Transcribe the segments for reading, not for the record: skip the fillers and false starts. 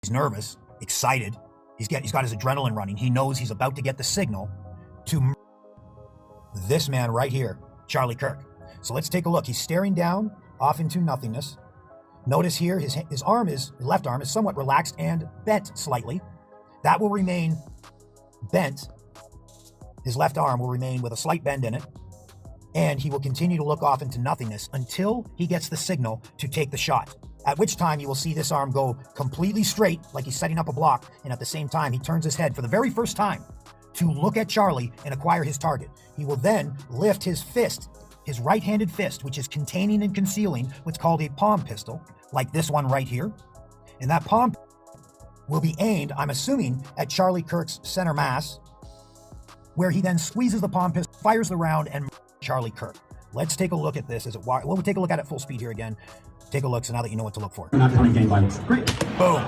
He's nervous, excited. He's got his adrenaline running. He knows he's about to get the signal to this man right here, Charlie Kirk. So let's take a look. He's staring down off into nothingness. Notice here his left arm is somewhat relaxed and bent slightly. That will remain bent. His left arm will remain with a slight bend in it. And he will continue to look off into nothingness until he gets the signal to take the shot. At which time you will see this arm go completely straight, like he's setting up a block, and at the same time he turns his head for the very first time to look at Charlie and acquire his target. He will then lift his fist, his right-handed fist, which is containing and concealing what's called a palm pistol, like this one right here. And that palm will be aimed, I'm assuming, at Charlie Kirk's center mass, where he then squeezes the palm pistol, fires the round, and Charlie Kirk. Let's take a look at this. We'll take a look at it full speed here again. Take a look so now that you know what to look for. We're not calling gang violence. Great. Boom.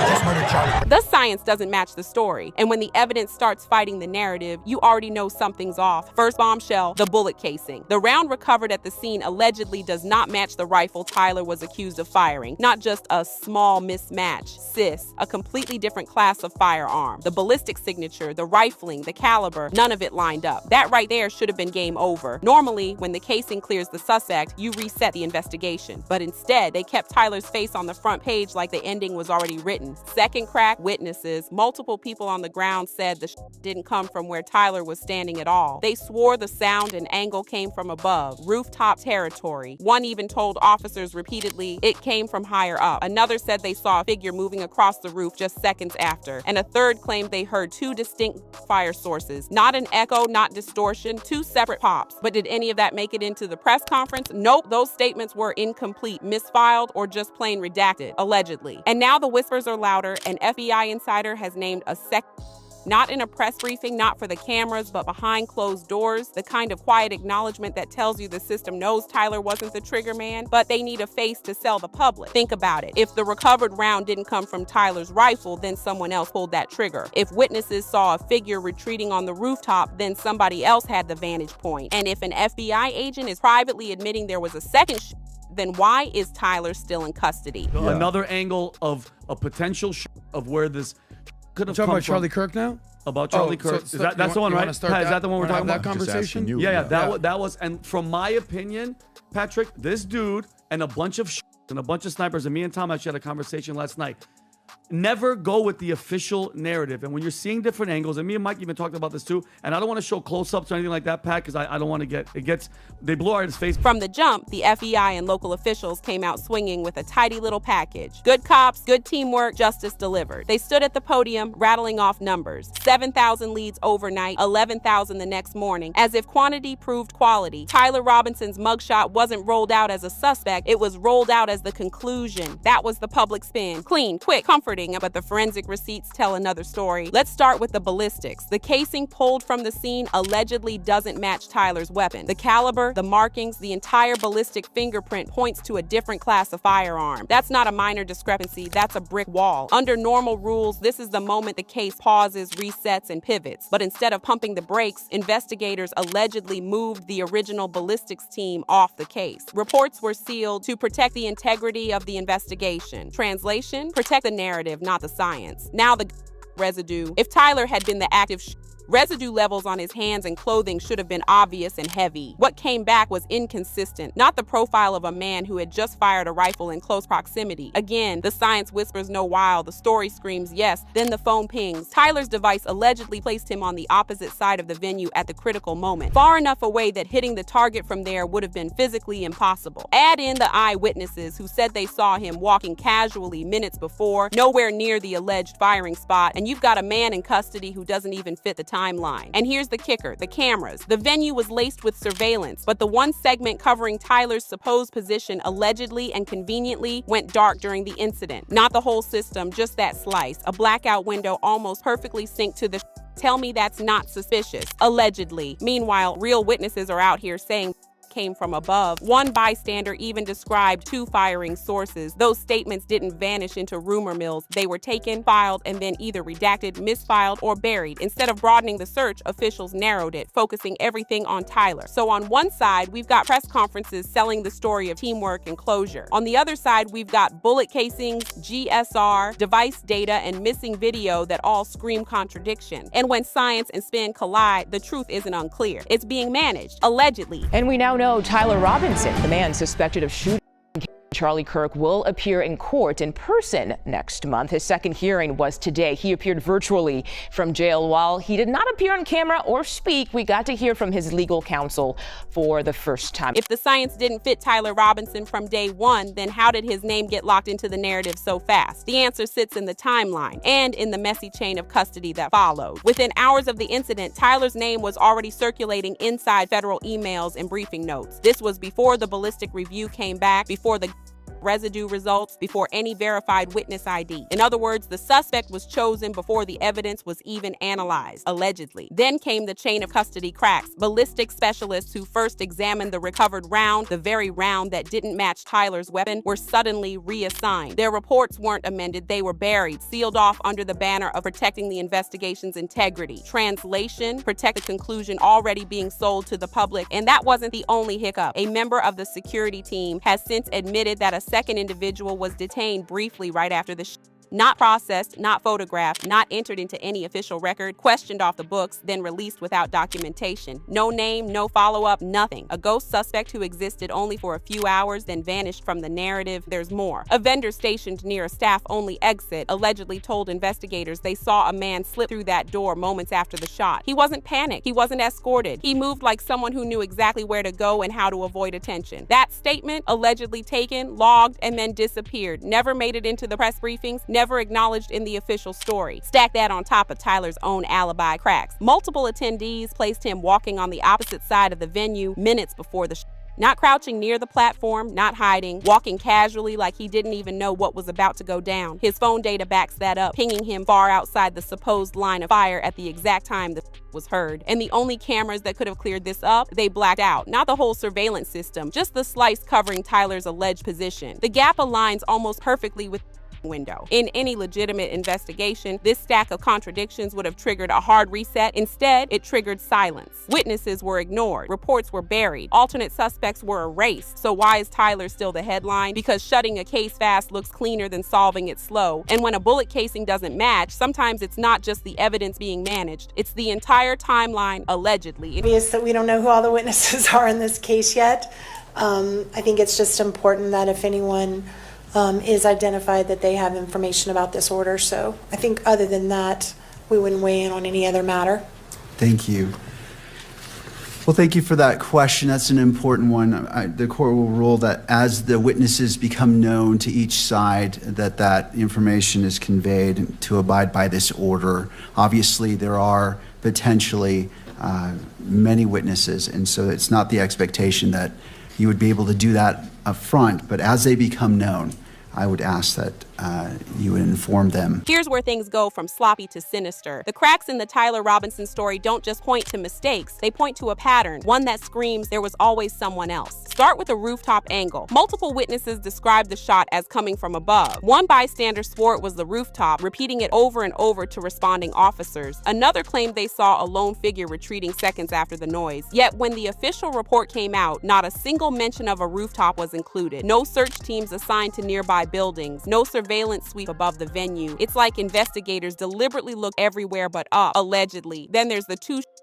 I just murdered Charlie. The science doesn't match the story, and when the evidence starts fighting the narrative, you already know something's off. First bombshell, the bullet casing. The round recovered at the scene allegedly does not match the rifle Tyler was accused of firing. Not just a small mismatch, sis, a completely different class of firearm. The ballistic signature, the rifling, the caliber, none of it lined up. That right there should have been game over. Normally, when the casing clears the suspect, you reset the investigation. But instead, they kept Tyler's face on the front page like the ending was already written. Second crack, witnesses. Multiple people on the ground said the didn't come from where Tyler was standing at all. They swore the sound and angle came from above, rooftop territory. One even told officers repeatedly it came from higher up. Another said they saw a figure moving across the roof just seconds after. And a third claimed they heard two distinct fire sources. Not an echo, not distortion, two separate pops. But did any of that make it into the press conference? Nope, those statements were incomplete, misfiled, or just plain redacted, allegedly. And now the whispers are louder. An FBI insider has named a not in a press briefing, not for the cameras, but behind closed doors, the kind of quiet acknowledgement that tells you the system knows Tyler wasn't the trigger man, but they need a face to sell the public. Think about it. If the recovered round didn't come from Tyler's rifle, then someone else pulled that trigger. If witnesses saw a figure retreating on the rooftop, then somebody else had the vantage point. And if an FBI agent is privately admitting there was a second then why is Tyler still in custody? Yeah. Another angle of a potential of where this could have come about from. Charlie Kirk now? About Charlie Kirk. That's the one, right? Pat, is that the one we're talking about? That conversation? Yeah, that was, and from my opinion, Patrick, this dude and a bunch of and a bunch of snipers, and me and Tom actually had a conversation last night. Never go with the official narrative. And when you're seeing different angles, and me and Mike even talked about this too, and I don't want to show close-ups or anything like that, Pat, because I don't want to they blow out his face. From the jump, the FBI and local officials came out swinging with a tidy little package. Good cops, good teamwork, justice delivered. They stood at the podium, rattling off numbers. 7,000 leads overnight, 11,000 the next morning. As if quantity proved quality. Tyler Robinson's mugshot wasn't rolled out as a suspect, it was rolled out as the conclusion. That was the public spin. Clean, quick, comforting, but the forensic receipts tell another story. Let's start with the ballistics. The casing pulled from the scene allegedly doesn't match Tyler's weapon. The caliber, the markings, the entire ballistic fingerprint points to a different class of firearm. That's not a minor discrepancy, that's a brick wall. Under normal rules, this is the moment the case pauses, resets, and pivots. But instead of pumping the brakes, investigators allegedly moved the original ballistics team off the case. Reports were sealed to protect the integrity of the investigation. Translation, protect the narrative, not the science. Now the residue. If Tyler had been the active residue levels on his hands and clothing should have been obvious and heavy. What came back was inconsistent, not the profile of a man who had just fired a rifle in close proximity. Again, the science whispers no while, the story screams yes, then the phone pings. Tyler's device allegedly placed him on the opposite side of the venue at the critical moment, far enough away that hitting the target from there would have been physically impossible. Add in the eyewitnesses who said they saw him walking casually minutes before, nowhere near the alleged firing spot, and you've got a man in custody who doesn't even fit the timeline. And here's the kicker, the cameras. The venue was laced with surveillance, but the one segment covering Tyler's supposed position allegedly and conveniently went dark during the incident. Not the whole system, just that slice. A blackout window almost perfectly synced to the Tell me that's not suspicious. Allegedly. Meanwhile, real witnesses are out here saying came from above. One bystander even described 2 firing sources. Those statements didn't vanish into rumor mills. They were taken, filed, and then either redacted, misfiled, or buried. Instead of broadening the search, officials narrowed it, focusing everything on Tyler. So on one side, we've got press conferences selling the story of teamwork and closure. On the other side, we've got bullet casings, GSR, device data, and missing video that all scream contradiction. And when science and spin collide, the truth isn't unclear. It's being managed, allegedly. And we now know Tyler Robinson, the man suspected of shooting Charlie Kirk, will appear in court in person next month. His second hearing was today. He appeared virtually from jail. While he did not appear on camera or speak, we got to hear from his legal counsel for the first time. If the science didn't fit Tyler Robinson from day one, then how did his name get locked into the narrative so fast? The answer sits in the timeline and in the messy chain of custody that followed. Within hours of the incident, Tyler's name was already circulating inside federal emails and briefing notes. This was before the ballistic review came back, before the residue results, before any verified witness ID. In other words, the suspect was chosen before the evidence was even analyzed, allegedly. Then came the chain of custody cracks. Ballistic specialists who first examined the recovered round, the very round that didn't match Tyler's weapon, were suddenly reassigned. Their reports weren't amended, they were buried, sealed off under the banner of protecting the investigation's integrity. Translation: protect the conclusion already being sold to the public. And that wasn't the only hiccup. A member of the security team has since admitted that a second individual was detained briefly right after the not processed, not photographed, not entered into any official record, questioned off the books, then released without documentation. No name, no follow-up, nothing. A ghost suspect who existed only for a few hours, then vanished from the narrative. There's more. A vendor stationed near a staff-only exit allegedly told investigators they saw a man slip through that door moments after the shot. He wasn't panicked. He wasn't escorted. He moved like someone who knew exactly where to go and how to avoid attention. That statement, allegedly taken, logged, and then disappeared. Never made it into the press briefings, never acknowledged in the official story. Stack that on top of Tyler's own alibi cracks. Multiple attendees placed him walking on the opposite side of the venue minutes before the not crouching near the platform, not hiding, walking casually like he didn't even know what was about to go down. His phone data backs that up, pinging him far outside the supposed line of fire at the exact time the was heard. And the only cameras that could have cleared this up, they blacked out. Not the whole surveillance system, just the slice covering Tyler's alleged position. The gap aligns almost perfectly with window. In any legitimate investigation, this stack of contradictions would have triggered a hard reset. Instead, it triggered silence. Witnesses were ignored. Reports were buried. Alternate suspects were erased. So why is Tyler still the headline? Because shutting a case fast looks cleaner than solving it slow. And when a bullet casing doesn't match, sometimes it's not just the evidence being managed. It's the entire timeline, allegedly. Obvious that we don't know who all the witnesses are in this case yet. I think it's just important that if anyone is identified that they have information about this order. So I think other than that, we wouldn't weigh in on any other matter. Thank you. Well, thank you for that question. That's an important one. The court will rule that as the witnesses become known to each side, that information is conveyed to abide by this order. Obviously, there are potentially many witnesses, and so it's not the expectation that you would be able to do that up front, but as they become known, I would ask that you would inform them. Here's where things go from sloppy to sinister. The cracks in the Tyler Robinson story don't just point to mistakes, they point to a pattern, one that screams there was always someone else. Start with a rooftop angle. Multiple witnesses described the shot as coming from above. One bystander swore it was the rooftop, repeating it over and over to responding officers. Another claimed they saw a lone figure retreating seconds after the noise. Yet when the official report came out, not a single mention of a rooftop was included. No search teams assigned to nearby buildings, no surveillance sweep above the venue. It's like investigators deliberately looked everywhere but up, allegedly. Then there's the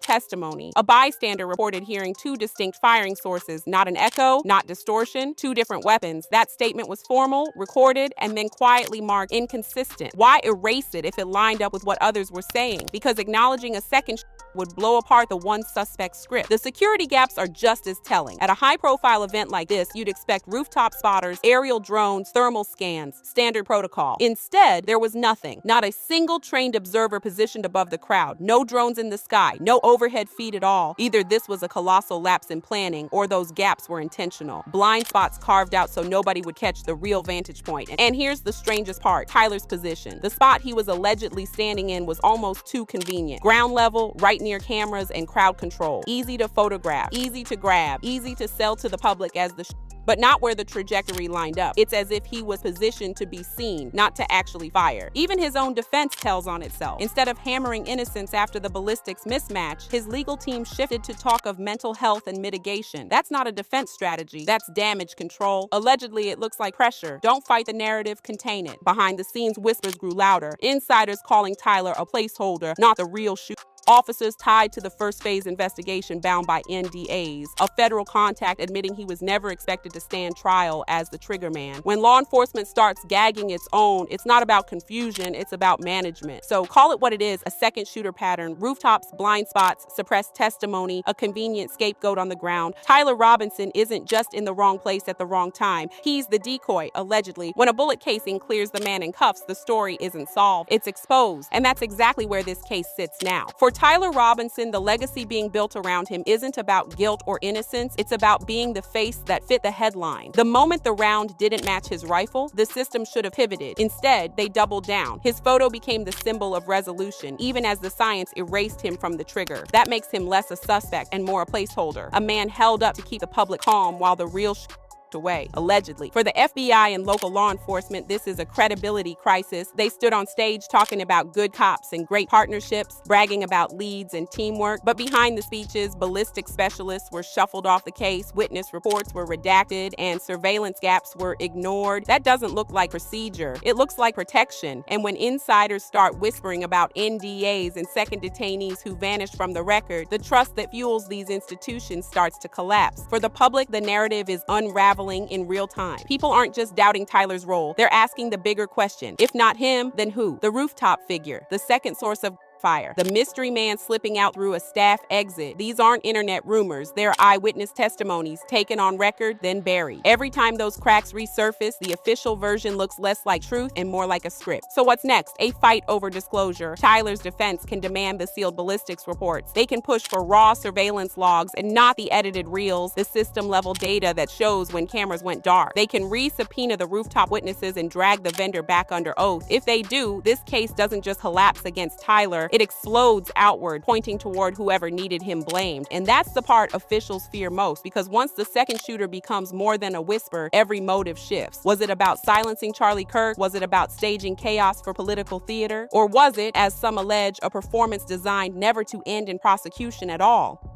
testimony. A bystander reported hearing 2 distinct firing sources, not an echo, not distortion, 2 different weapons. That statement was formal, recorded, and then quietly marked inconsistent. Why erase it if it lined up with what others were saying? Because acknowledging a second would blow apart the one suspect script. The security gaps are just as telling. At a high-profile event like this, you'd expect rooftop spotters, aerial drones, thermal scans, standard protocol. Instead, there was nothing. Not a single trained observer positioned above the crowd. No drones in the sky. No overhead feed at all. Either this was a colossal lapse in planning, or those gaps were intentional. Blind spots carved out so nobody would catch the real vantage point. And here's the strangest part, Tyler's position. The spot he was allegedly standing in was almost too convenient. Ground level, right near cameras and crowd control. Easy to photograph, easy to grab, easy to sell to the public as the but not where the trajectory lined up. It's as if he was positioned to be seen, not to actually fire. Even his own defense tells on itself. Instead of hammering innocence after the ballistics mismatch, his legal team shifted to talk of mental health and mitigation. That's not a defense strategy, that's damage control. Allegedly, it looks like pressure. Don't fight the narrative, contain it. Behind the scenes, whispers grew louder. Insiders calling Tyler a placeholder, not the real shooter. Officers tied to the first phase investigation bound by NDAs. A federal contact admitting he was never expected to stand trial as the trigger man. When law enforcement starts gagging its own, it's not about confusion, it's about management. So call it what it is, a second shooter pattern, rooftops, blind spots, suppressed testimony, a convenient scapegoat on the ground. Tyler Robinson isn't just in the wrong place at the wrong time. He's the decoy, allegedly. When a bullet casing clears the man in cuffs, the story isn't solved, it's exposed. And that's exactly where this case sits now. For Tyler Robinson, the legacy being built around him isn't about guilt or innocence, it's about being the face that fit the headline. The moment the round didn't match his rifle, the system should have pivoted. Instead, they doubled down. His photo became the symbol of resolution, even as the science erased him from the trigger. That makes him less a suspect and more a placeholder, a man held up to keep the public calm while the real away, allegedly. For the FBI and local law enforcement, this is a credibility crisis. They stood on stage talking about good cops and great partnerships, bragging about leads and teamwork. But behind the speeches, ballistic specialists were shuffled off the case, witness reports were redacted, and surveillance gaps were ignored. That doesn't look like procedure. It looks like protection. And when insiders start whispering about NDAs and second detainees who vanished from the record, the trust that fuels these institutions starts to collapse. For the public, the narrative is unraveling in real time. People aren't just doubting Tyler's role, they're asking the bigger question. If not him, then who? The rooftop figure, the second source of fire, the mystery man slipping out through a staff exit. These aren't internet rumors, they're eyewitness testimonies taken on record, then buried. Every time those cracks resurface, the official version looks less like truth and more like a script. So what's next? A fight over disclosure. Tyler's defense can demand the sealed ballistics reports. They can push for raw surveillance logs and not the edited reels, the system-level data that shows when cameras went dark. They can re-subpoena the rooftop witnesses and drag the vendor back under oath. If they do, this case doesn't just collapse against Tyler, it explodes outward, pointing toward whoever needed him blamed. And that's the part officials fear most, because once the second shooter becomes more than a whisper, every motive shifts. Was it about silencing Charlie Kirk? Was it about staging chaos for political theater? Or was it, as some allege, a performance designed never to end in prosecution at all?